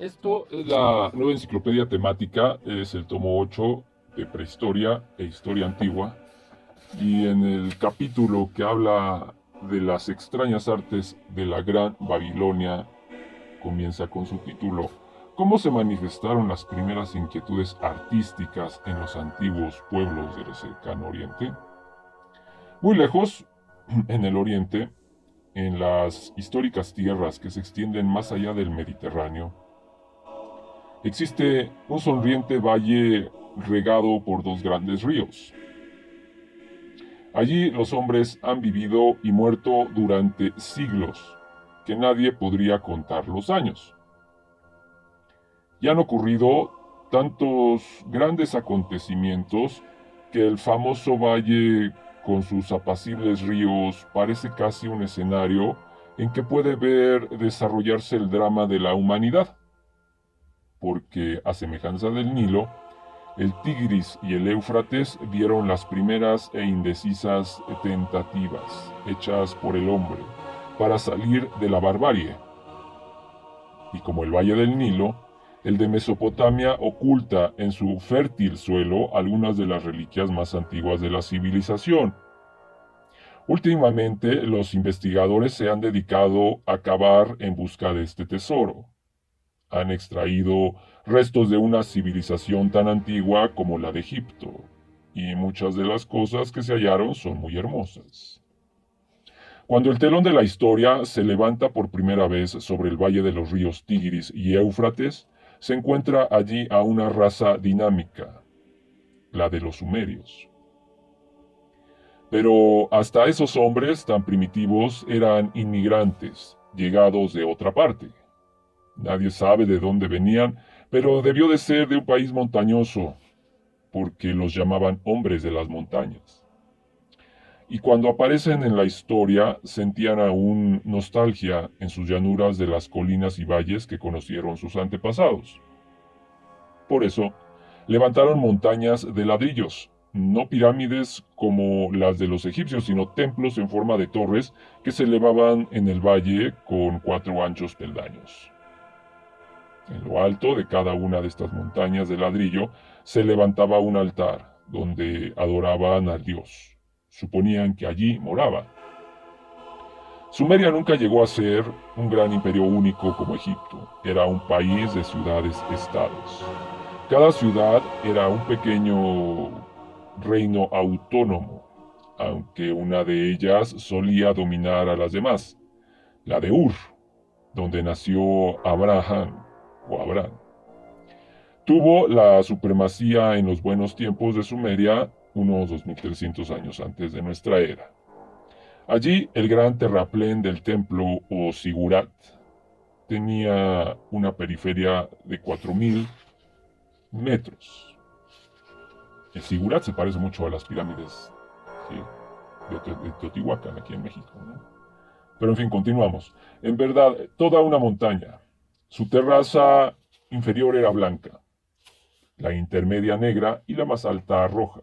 Esto es la nueva enciclopedia temática, es el tomo 8 de Prehistoria e Historia Antigua, y en el capítulo que habla de las extrañas artes de la Gran Babilonia, comienza con su título: ¿Cómo se manifestaron las primeras inquietudes artísticas en los antiguos pueblos del cercano Oriente? Muy lejos, en el Oriente, en las históricas tierras que se extienden más allá del Mediterráneo, existe un sonriente valle regado por dos grandes ríos. Allí los hombres han vivido y muerto durante siglos, que nadie podría contar los años. Y han ocurrido tantos grandes acontecimientos que el famoso valle con sus apacibles ríos parece casi un escenario en que puede ver desarrollarse el drama de la humanidad, porque a semejanza del Nilo, el Tigris y el Éufrates dieron las primeras e indecisas tentativas hechas por el hombre para salir de la barbarie. Y como el Valle del Nilo, el de Mesopotamia oculta en su fértil suelo algunas de las reliquias más antiguas de la civilización. Últimamente, los investigadores se han dedicado a cavar en busca de este tesoro. Han extraído restos de una civilización tan antigua como la de Egipto, y muchas de las cosas que se hallaron son muy hermosas. Cuando el telón de la historia se levanta por primera vez sobre el valle de los ríos Tigris y Éufrates, se encuentra allí a una raza dinámica, la de los sumerios. Pero hasta esos hombres tan primitivos eran inmigrantes, llegados de otra parte. Nadie sabe de dónde venían, pero debió de ser de un país montañoso, porque los llamaban hombres de las montañas. Y cuando aparecen en la historia, sentían aún nostalgia en sus llanuras de las colinas y valles que conocieron sus antepasados. Por eso, levantaron montañas de ladrillos, no pirámides como las de los egipcios, sino templos en forma de torres que se elevaban en el valle con 4 anchos peldaños. En lo alto de cada una de estas montañas de ladrillo se levantaba un altar donde adoraban al dios. Suponían que allí moraba. Sumeria nunca llegó a ser un gran imperio único como Egipto. Era un país de ciudades-estados. Cada ciudad era un pequeño reino autónomo, aunque una de ellas solía dominar a las demás, la de Ur, donde nació Abraham o Abraham. Tuvo la supremacía en los buenos tiempos de Sumeria, unos 2300 años antes de nuestra era. Allí el gran terraplén del templo o Sigurat tenía una periferia de 4000 metros. El Sigurat se parece mucho a las pirámides, ¿sí?, de Teotihuacán, aquí en México, ¿no? Pero en fin, continuamos. En verdad, toda una montaña. Su terraza inferior era blanca, la intermedia negra y la más alta roja.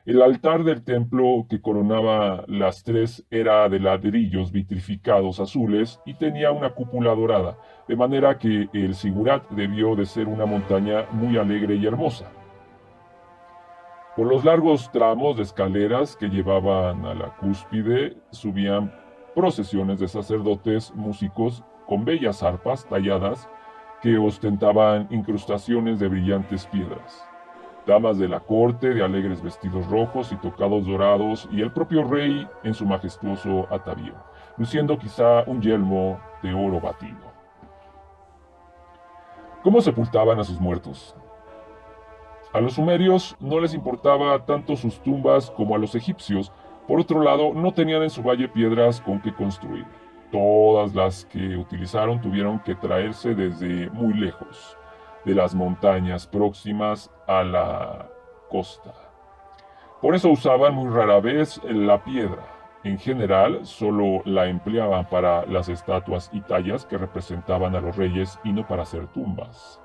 El altar del templo que coronaba las tres era de ladrillos vitrificados azules y tenía una cúpula dorada, de manera que el Sigurat debió de ser una montaña muy alegre y hermosa. Por los largos tramos de escaleras que llevaban a la cúspide subían procesiones de sacerdotes músicos con bellas arpas talladas que ostentaban incrustaciones de brillantes piedras, damas de la corte de alegres vestidos rojos y tocados dorados, y el propio rey en su majestuoso atavío, luciendo quizá un yelmo de oro batido. ¿Cómo sepultaban a sus muertos? A los sumerios no les importaba tanto sus tumbas como a los egipcios. Por otro lado, no tenían en su valle piedras con que construir. Todas las que utilizaron tuvieron que traerse desde muy lejos, de las montañas próximas a la costa. Por eso usaban muy rara vez la piedra. En general, solo la empleaban para las estatuas y tallas que representaban a los reyes y no para hacer tumbas.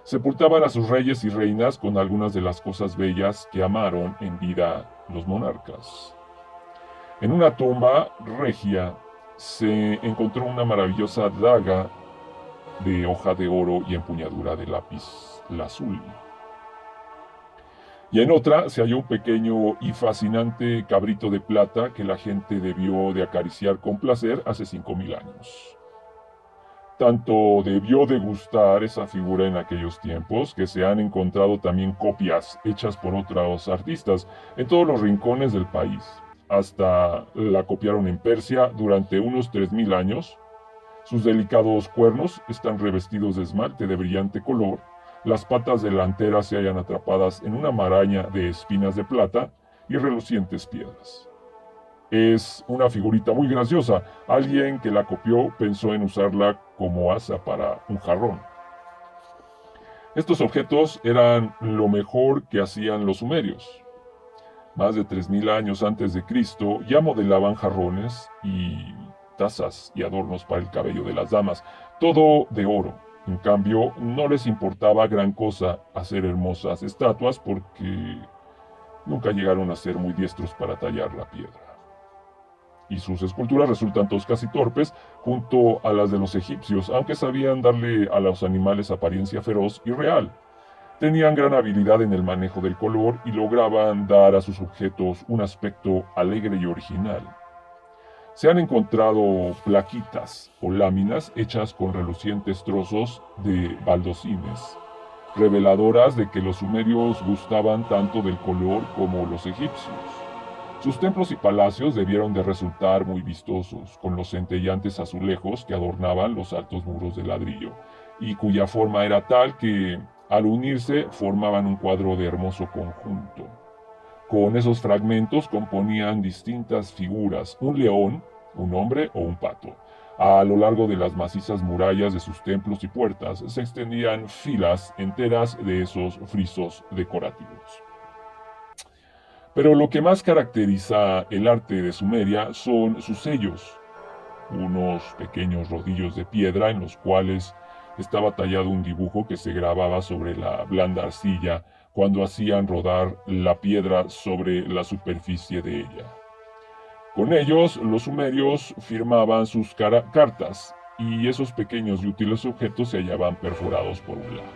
Sepultaban a sus reyes y reinas con algunas de las cosas bellas que amaron en vida los monarcas. En una tumba regia se encontró una maravillosa daga de hoja de oro y empuñadura de lápiz lazuli. Y en otra se halló un pequeño y fascinante cabrito de plata que la gente debió de acariciar con placer hace 5000 años. Tanto debió de gustar esa figura en aquellos tiempos que se han encontrado también copias hechas por otros artistas en todos los rincones del país. Hasta la copiaron en Persia durante unos 3000 años. Sus delicados cuernos están revestidos de esmalte de brillante color. Las patas delanteras se hallan atrapadas en una maraña de espinas de plata y relucientes piedras. Es una figurita muy graciosa. Alguien que la copió pensó en usarla como asa para un jarrón. Estos objetos eran lo mejor que hacían los sumerios. Más de 3000 años antes de Cristo ya modelaban jarrones y tazas y adornos para el cabello de las damas, todo de oro. En cambio, no les importaba gran cosa hacer hermosas estatuas porque nunca llegaron a ser muy diestros para tallar la piedra. Y sus esculturas resultan toscas y torpes junto a las de los egipcios, aunque sabían darle a los animales apariencia feroz y real. Tenían gran habilidad en el manejo del color y lograban dar a sus objetos un aspecto alegre y original. Se han encontrado plaquitas o láminas hechas con relucientes trozos de baldosines, reveladoras de que los sumerios gustaban tanto del color como los egipcios. Sus templos y palacios debieron de resultar muy vistosos, con los centellantes azulejos que adornaban los altos muros de ladrillo, y cuya forma era tal que, al unirse, formaban un cuadro de hermoso conjunto. Con esos fragmentos componían distintas figuras, un león, un hombre o un pato. A lo largo de las macizas murallas de sus templos y puertas se extendían filas enteras de esos frisos decorativos. Pero lo que más caracteriza el arte de Sumeria son sus sellos, unos pequeños rodillos de piedra en los cuales estaba tallado un dibujo que se grababa sobre la blanda arcilla cuando hacían rodar la piedra sobre la superficie de ella. Con ellos, los sumerios firmaban sus cartas, y esos pequeños y útiles objetos se hallaban perforados por un lado,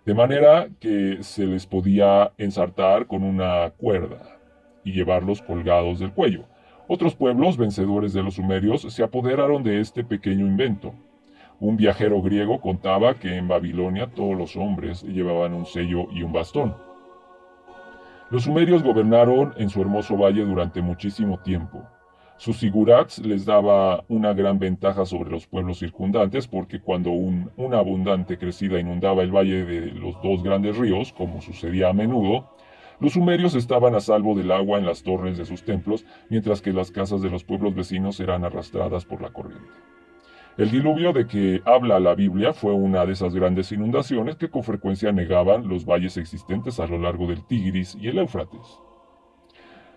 de manera que se les podía ensartar con una cuerda y llevarlos colgados del cuello. Otros pueblos, vencedores de los sumerios, se apoderaron de este pequeño invento. Un viajero griego contaba que en Babilonia todos los hombres llevaban un sello y un bastón. Los sumerios gobernaron en su hermoso valle durante muchísimo tiempo. Sus sigurats les daba una gran ventaja sobre los pueblos circundantes porque cuando una abundante crecida inundaba el valle de los dos grandes ríos, como sucedía a menudo, los sumerios estaban a salvo del agua en las torres de sus templos, mientras que las casas de los pueblos vecinos eran arrastradas por la corriente. El diluvio de que habla la Biblia fue una de esas grandes inundaciones que con frecuencia negaban los valles existentes a lo largo del Tigris y el Éufrates.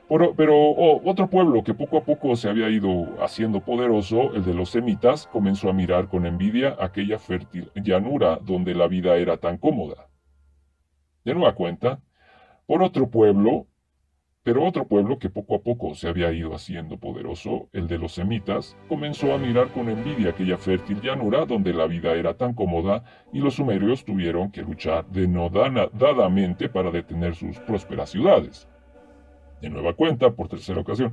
Pero otro pueblo que poco a poco se había ido haciendo poderoso, el de los semitas, comenzó a mirar con envidia aquella fértil llanura donde la vida era tan cómoda. De nueva cuenta, por otro pueblo, pero otro pueblo que poco a poco se había ido haciendo poderoso, el de los semitas, comenzó a mirar con envidia aquella fértil llanura donde la vida era tan cómoda y los sumerios tuvieron que luchar denodadamente para detener sus prósperas ciudades. De nueva cuenta, por tercera ocasión.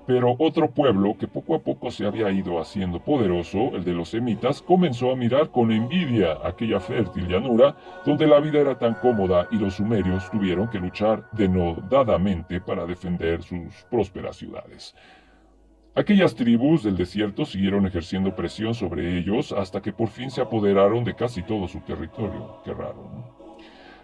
Pero otro pueblo que poco a poco se había ido haciendo poderoso, el de los semitas, comenzó a mirar con envidia aquella fértil llanura donde la vida era tan cómoda y los sumerios tuvieron que luchar denodadamente para defender sus prósperas ciudades. Aquellas tribus del desierto siguieron ejerciendo presión sobre ellos hasta que por fin se apoderaron de casi todo su territorio. Qué raro, ¿no?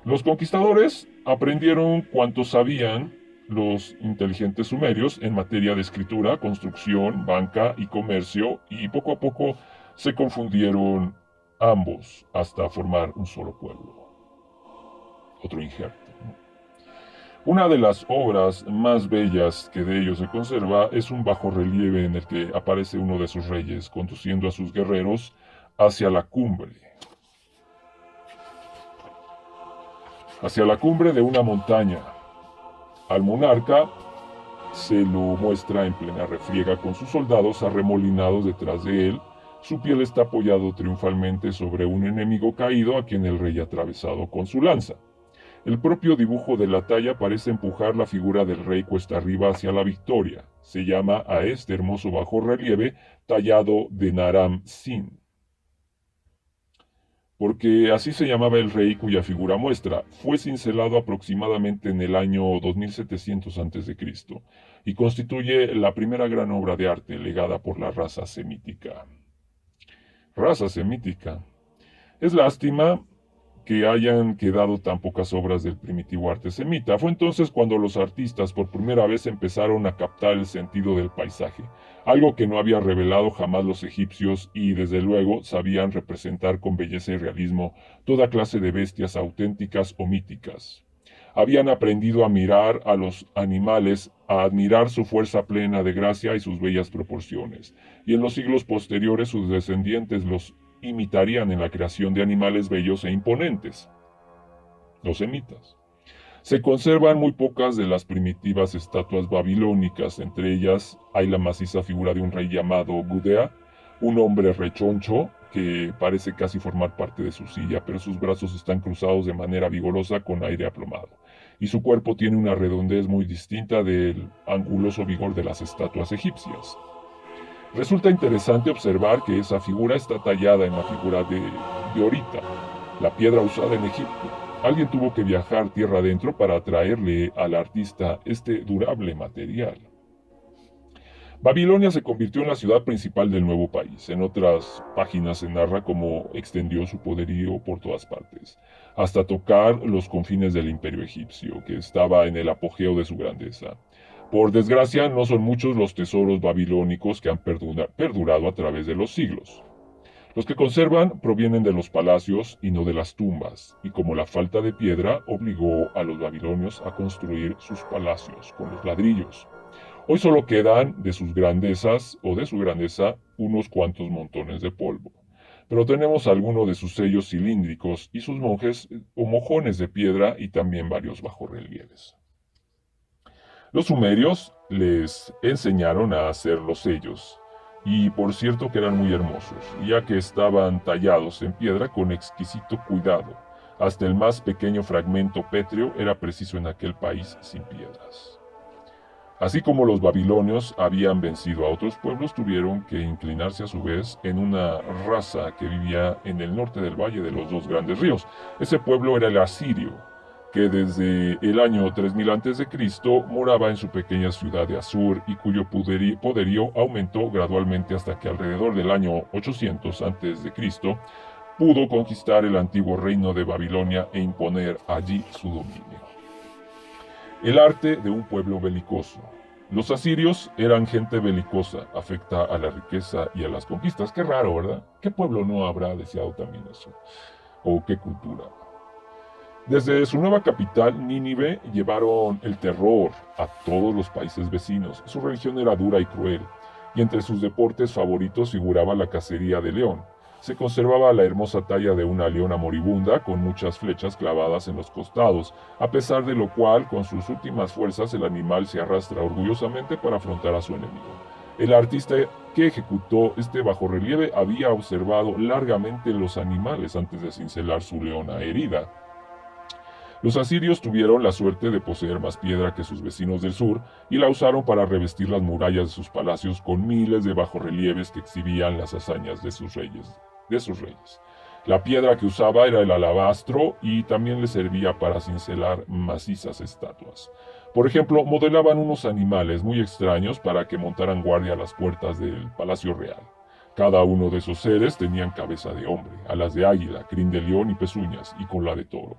Los conquistadores aprendieron cuanto sabían los inteligentes sumerios en materia de escritura, construcción, banca y comercio, y poco a poco se confundieron ambos hasta formar un solo pueblo. Otro injerto. Una de las obras más bellas que de ellos se conserva es un bajorrelieve en el que aparece uno de sus reyes conduciendo a sus guerreros hacia la cumbre. Hacia la cumbre de una montaña. Al monarca se lo muestra en plena refriega con sus soldados arremolinados detrás de él, Su piel está apoyado triunfalmente sobre un enemigo caído a quien el rey ha atravesado con su lanza. El propio dibujo de la talla parece empujar la figura del rey cuesta arriba hacia la victoria. Se llama a este hermoso bajorrelieve tallado de Naram Sin, porque así se llamaba el rey cuya figura muestra. Fue cincelado aproximadamente en el año 2700 a.C. y constituye la primera gran obra de arte legada por la raza semítica. Raza semítica. Es lástima que hayan quedado tan pocas obras del primitivo arte semita. Fue entonces cuando los artistas por primera vez empezaron a captar el sentido del paisaje, algo que no había revelado jamás los egipcios y desde luego sabían representar con belleza y realismo toda clase de bestias auténticas o míticas. Habían aprendido a mirar a los animales, a admirar su fuerza plena de gracia y sus bellas proporciones, y en los siglos posteriores sus descendientes los imitarían en la creación de animales bellos e imponentes, los semitas. Se conservan muy pocas de las primitivas estatuas babilónicas, entre ellas hay la maciza figura de un rey llamado Gudea, un hombre rechoncho que parece casi formar parte de su silla, pero sus brazos están cruzados de manera vigorosa con aire aplomado, y su cuerpo tiene una redondez muy distinta del anguloso vigor de las estatuas egipcias. Resulta interesante observar que esa figura está tallada en la figura de Orita, la piedra usada en Egipto. Alguien tuvo que viajar tierra adentro para traerle al artista este durable material. Babilonia se convirtió en la ciudad principal del nuevo país. En otras páginas se narra cómo extendió su poderío por todas partes, hasta tocar los confines del imperio egipcio, que estaba en el apogeo de su grandeza. Por desgracia, no son muchos los tesoros babilónicos que han perdurado a través de los siglos. Los que conservan provienen de los palacios y no de las tumbas, y como la falta de piedra obligó a los babilonios a construir sus palacios con los ladrillos. Hoy solo quedan de sus grandezas o de su grandeza unos cuantos montones de polvo. Pero tenemos algunos de sus sellos cilíndricos y sus monjes o mojones de piedra y también varios bajorrelieves. Los sumerios les enseñaron a hacer los sellos, y por cierto que eran muy hermosos, ya que estaban tallados en piedra con exquisito cuidado. Hasta el más pequeño fragmento pétreo era preciso en aquel país sin piedras. Así como los babilonios habían vencido a otros pueblos, tuvieron que inclinarse a su vez en una raza que vivía en el norte del valle de los dos grandes ríos. Ese pueblo era el asirio, que desde el año 3000 a.C. moraba en su pequeña ciudad de Asur y cuyo poderío aumentó gradualmente hasta que alrededor del año 800 a.C. pudo conquistar el antiguo reino de Babilonia e imponer allí su dominio. El arte de un pueblo belicoso. Los asirios eran gente belicosa, afecta a la riqueza y a las conquistas. Qué raro, ¿verdad? ¿Qué pueblo no habrá deseado también eso? ¿O qué cultura? Desde su nueva capital, Nínive, llevaron el terror a todos los países vecinos. Su religión era dura y cruel, y entre sus deportes favoritos figuraba la cacería de león. Se conservaba la hermosa talla de una leona moribunda con muchas flechas clavadas en los costados, a pesar de lo cual, con sus últimas fuerzas, el animal se arrastra orgullosamente para afrontar a su enemigo. El artista que ejecutó este bajorrelieve había observado largamente los animales antes de cincelar su leona herida. Los asirios tuvieron la suerte de poseer más piedra que sus vecinos del sur y la usaron para revestir las murallas de sus palacios con miles de bajorrelieves que exhibían las hazañas de sus reyes. La piedra que usaba era el alabastro y también le servía para cincelar macizas estatuas. Por ejemplo, modelaban unos animales muy extraños para que montaran guardia a las puertas del palacio real. Cada uno de esos seres tenían cabeza de hombre, alas de águila, crin de león y pezuñas, y cola de toro.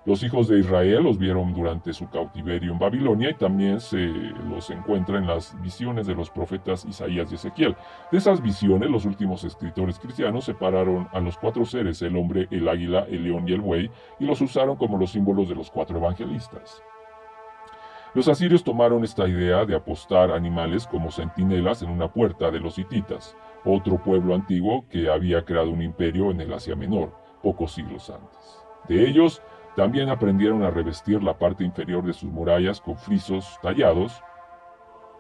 Los hijos de Israel los vieron durante su cautiverio en Babilonia y también se los encuentra en las visiones de los profetas Isaías y Ezequiel. De esas visiones, los últimos escritores cristianos separaron a los cuatro seres, el hombre, el águila, el león y el buey, y los usaron como los símbolos de los cuatro evangelistas. Los asirios tomaron esta idea de apostar animales como centinelas en una puerta de los hititas, otro pueblo antiguo que había creado un imperio en el Asia Menor, pocos siglos antes. De ellos, también aprendieron a revestir la parte inferior de sus murallas con frisos tallados,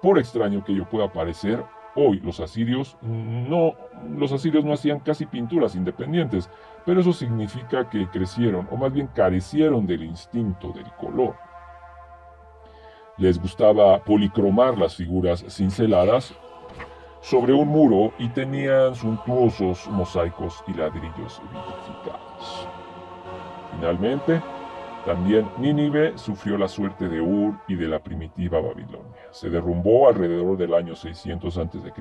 por extraño que ello pueda parecer, hoy. Los asirios no hacían casi pinturas independientes, pero eso significa que crecieron, o más bien carecieron del instinto del color. Les gustaba policromar las figuras cinceladas sobre un muro y tenían suntuosos mosaicos y ladrillos vitrificados. Finalmente, también Nínive sufrió la suerte de Ur y de la primitiva Babilonia. Se derrumbó alrededor del año 600 a.C.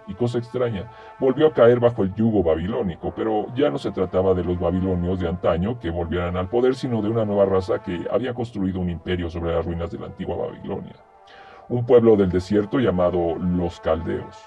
y, cosa extraña, volvió a caer bajo el yugo babilónico, pero ya no se trataba de los babilonios de antaño que volvieran al poder, sino de una nueva raza que había construido un imperio sobre las ruinas de la antigua Babilonia, un pueblo del desierto llamado los caldeos.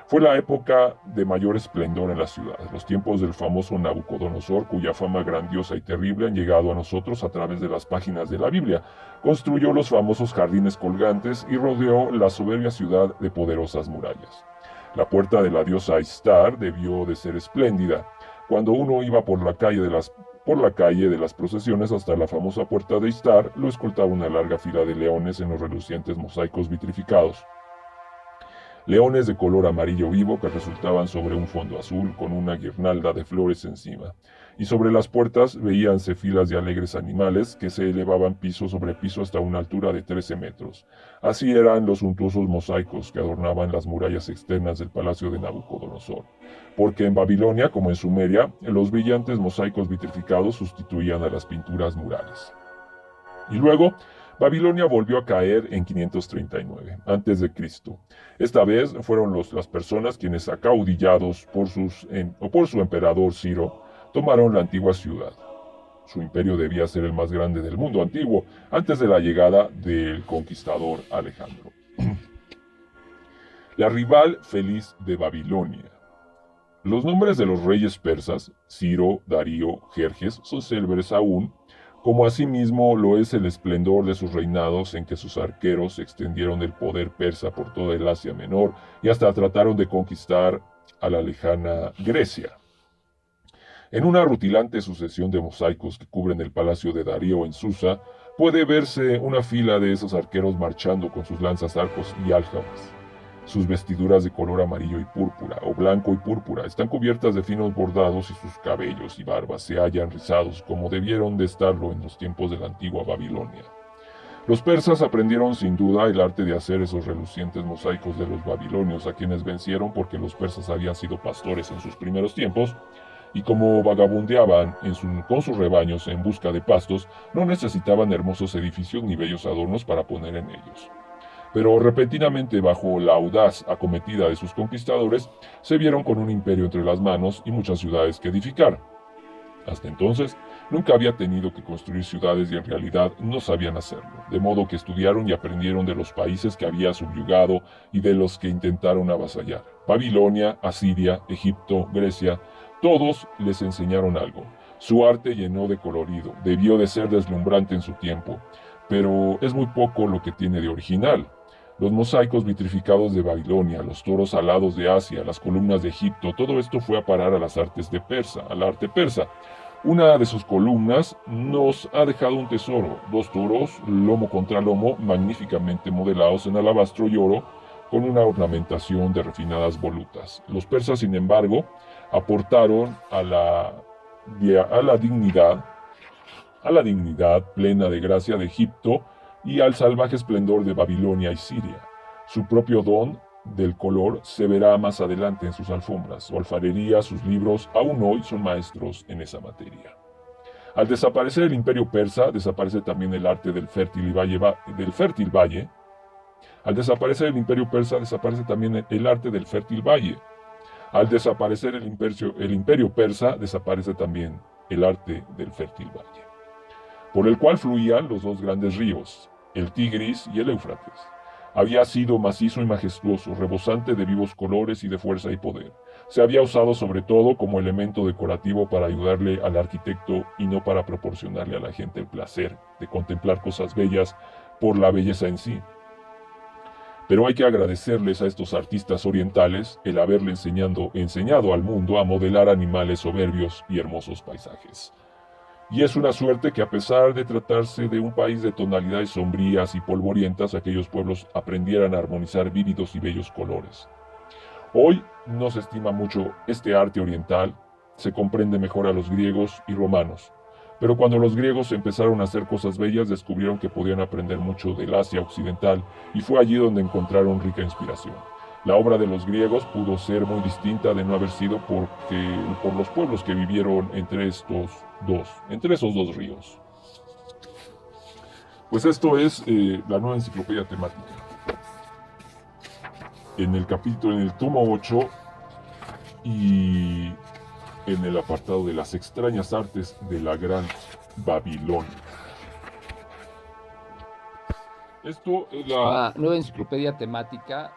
Fue la época de mayor esplendor en la ciudad, los tiempos del famoso Nabucodonosor, cuya fama grandiosa y terrible han llegado a nosotros a través de las páginas de la Biblia. Construyó los famosos jardines colgantes y rodeó la soberbia ciudad de poderosas murallas. La puerta de la diosa Istar debió de ser espléndida. Cuando uno iba por la calle de las procesiones hasta la famosa puerta de Istar, lo escoltaba una larga fila de leones en los relucientes mosaicos vitrificados. Leones de color amarillo vivo que resultaban sobre un fondo azul con una guirnalda de flores encima, y sobre las puertas veíanse filas de alegres animales que se elevaban piso sobre piso hasta una altura de 13 metros. Así eran los suntuosos mosaicos que adornaban las murallas externas del palacio de Nabucodonosor, porque en Babilonia, como en Sumeria, los brillantes mosaicos vitrificados sustituían a las pinturas murales. Y luego, Babilonia volvió a caer en 539 a.C. Esta vez fueron las personas quienes, acaudillados por su emperador Ciro, tomaron la antigua ciudad. Su imperio debía ser el más grande del mundo antiguo, antes de la llegada del conquistador Alejandro. La rival feliz de Babilonia. Los nombres de los reyes persas, Ciro, Darío, Jerjes, son célebres aún, como asimismo lo es el esplendor de sus reinados en que sus arqueros extendieron el poder persa por toda el Asia Menor y hasta trataron de conquistar a la lejana Grecia. En una rutilante sucesión de mosaicos que cubren el palacio de Darío en Susa, puede verse una fila de esos arqueros marchando con sus lanzas, arcos y áljamas. Sus vestiduras de color amarillo y púrpura, o blanco y púrpura, están cubiertas de finos bordados y sus cabellos y barbas se hallan rizados como debieron de estarlo en los tiempos de la antigua Babilonia. Los persas aprendieron sin duda el arte de hacer esos relucientes mosaicos de los babilonios, a quienes vencieron porque los persas habían sido pastores en sus primeros tiempos, y como vagabundeaban con sus rebaños en busca de pastos, no necesitaban hermosos edificios ni bellos adornos para poner en ellos. Pero repentinamente, bajo la audaz acometida de sus conquistadores, se vieron con un imperio entre las manos y muchas ciudades que edificar. Hasta entonces, nunca había tenido que construir ciudades y en realidad no sabían hacerlo, de modo que estudiaron y aprendieron de los países que había subyugado y de los que intentaron avasallar. Babilonia, Asiria, Egipto, Grecia, todos les enseñaron algo. Su arte llenó de colorido, debió de ser deslumbrante en su tiempo, pero es muy poco lo que tiene de original. Los mosaicos vitrificados de Babilonia, los toros alados de Asia, las columnas de Egipto, todo esto fue a parar a las artes de Persa, al arte persa. Una de sus columnas nos ha dejado un tesoro, 2 toros, lomo contra lomo, magníficamente modelados en alabastro y oro, con una ornamentación de refinadas volutas. Los persas, sin embargo, aportaron a la dignidad plena de gracia de Egipto y al salvaje esplendor de Babilonia y Siria. Su propio don del color se verá más adelante en sus alfombras. Su alfarería, sus libros, aún hoy son maestros en esa materia. Al desaparecer el imperio persa, desaparece también el arte del fértil valle. Al desaparecer el imperio persa, desaparece también el arte del fértil valle. Al desaparecer el imperio persa, desaparece también el arte del fértil valle, por el cual fluían los 2 grandes ríos, el Tigris y el Éufrates. Había sido macizo y majestuoso, rebosante de vivos colores y de fuerza y poder. Se había usado sobre todo como elemento decorativo para ayudarle al arquitecto y no para proporcionarle a la gente el placer de contemplar cosas bellas por la belleza en sí. Pero hay que agradecerles a estos artistas orientales el haberle enseñado al mundo a modelar animales soberbios y hermosos paisajes. Y es una suerte que, a pesar de tratarse de un país de tonalidades sombrías y polvorientas, aquellos pueblos aprendieran a armonizar vívidos y bellos colores. Hoy no se estima mucho este arte oriental, se comprende mejor a los griegos y romanos. Pero cuando los griegos empezaron a hacer cosas bellas, descubrieron que podían aprender mucho del Asia occidental y fue allí donde encontraron rica inspiración. La obra de los griegos pudo ser muy distinta de no haber sido por los pueblos que vivieron entre esos dos ríos. Pues esto es la nueva enciclopedia temática. En el tomo 8 y en el apartado de las extrañas artes de la Gran Babilonia. Esto es la Nueva enciclopedia temática.